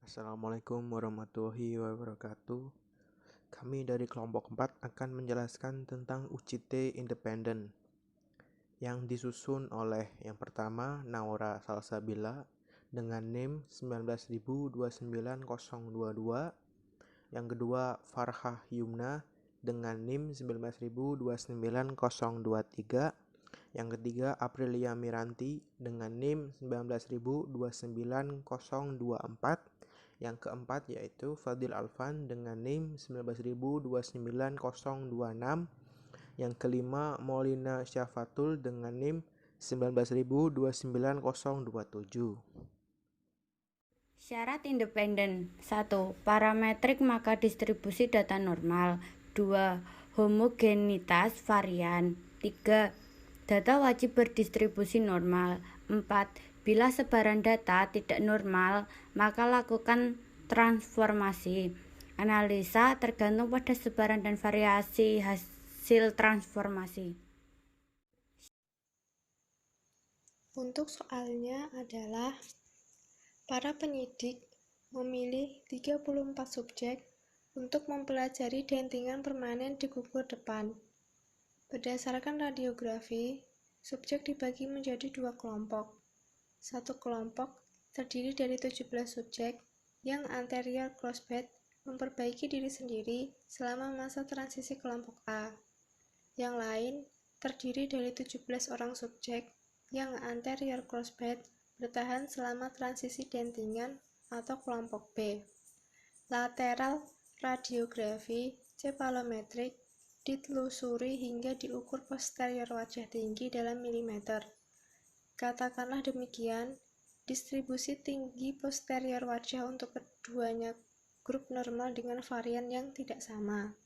Assalamualaikum warahmatullahi wabarakatuh. Kami dari kelompok 4 akan menjelaskan tentang UCT independen yang disusun oleh yang pertama Naura Salsabila dengan NIM 1929022, yang kedua Farhah Yumna dengan NIM 1929023, yang ketiga Aprilia Miranti dengan NIM 1929024, yang keempat yaitu Fadil Alfan dengan NIM 1929026, yang kelima Maulina Syafatul dengan NIM 1929027. Syarat independen. 1. Parametrik maka distribusi data normal. 2. Homogenitas varian. 3. Data wajib berdistribusi normal. 4. Bila sebaran data tidak normal, maka lakukan transformasi. Analisa tergantung pada sebaran dan variasi hasil transformasi. Untuk soalnya adalah para penyidik memilih 34 subjek untuk mempelajari dentingan permanen di gugur depan. Berdasarkan radiografi, subjek dibagi menjadi dua kelompok. Satu kelompok terdiri dari 17 subjek yang anterior crossbed memperbaiki diri sendiri selama masa transisi kelompok A. Yang lain terdiri dari 17 orang subjek yang anterior crossbed bertahan selama transisi dentingan atau kelompok B. Lateral radiografi cepalometrik ditelusuri hingga diukur posterior wajah tinggi dalam milimeter. Katakanlah demikian, distribusi tinggi posterior wajah untuk keduanya grup normal dengan varian yang tidak sama.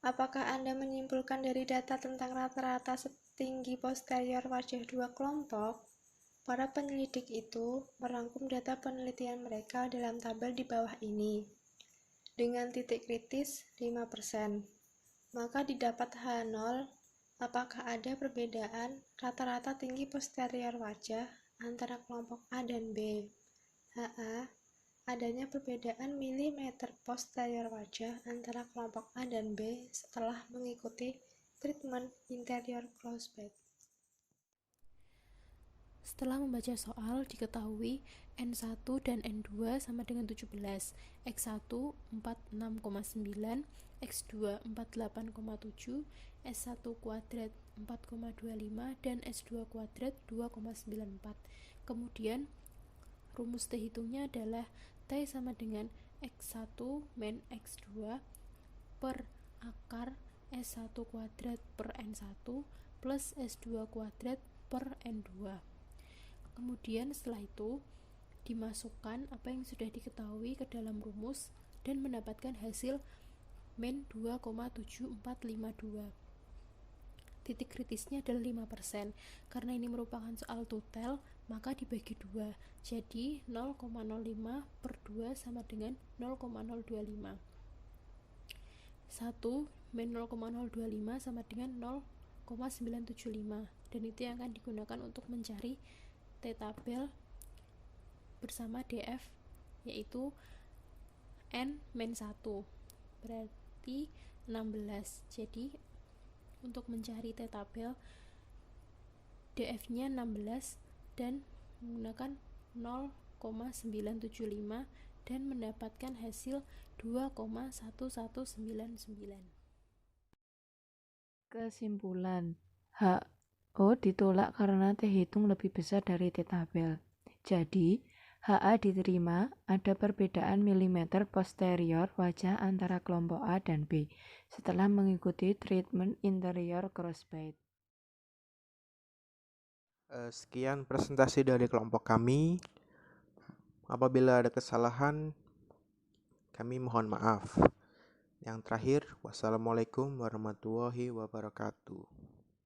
Apakah Anda menyimpulkan dari data tentang rata-rata setinggi posterior wajah dua kelompok? Para penyelidik itu merangkum data penelitian mereka dalam tabel di bawah ini. Dengan titik kritis 5%, maka didapat H0. Apakah ada perbedaan rata-rata tinggi posterior wajah antara kelompok A dan B? HA. Adanya perbedaan milimeter posterior wajah antara kelompok A dan B setelah mengikuti treatment interior crossbed. Setelah membaca soal, diketahui N1 dan N2 sama dengan 17, X1 46,9, X2 48,7, S1 kuadrat 4,25, dan S2 kuadrat 2,94. Kemudian, rumus T hitungnya adalah T sama dengan X1 min X2 per akar S1 kuadrat per N1 plus S2 kuadrat per N2. Kemudian setelah itu dimasukkan apa yang sudah diketahui ke dalam rumus dan mendapatkan hasil min 2,7452. Titik kritisnya adalah 5%. Karena ini merupakan soal total, maka dibagi 2. Jadi 0,05 per 2 sama dengan 0,025. 1 min 0,025 sama dengan 0,975. Dan itu yang akan digunakan untuk mencari T-tabel bersama DF, yaitu N-1 berarti 16. Jadi untuk mencari T-tabel DF nya 16 dan menggunakan 0,975 dan mendapatkan hasil 2,1199. Kesimpulan, HO ditolak karena T hitung lebih besar dari T-tabel. Jadi, HA diterima ada perbedaan milimeter posterior wajah antara kelompok A dan B setelah mengikuti treatment interior crossbed. Sekian presentasi dari kelompok kami. Apabila ada kesalahan, kami mohon maaf. Yang terakhir, wassalamualaikum warahmatullahi wabarakatuh.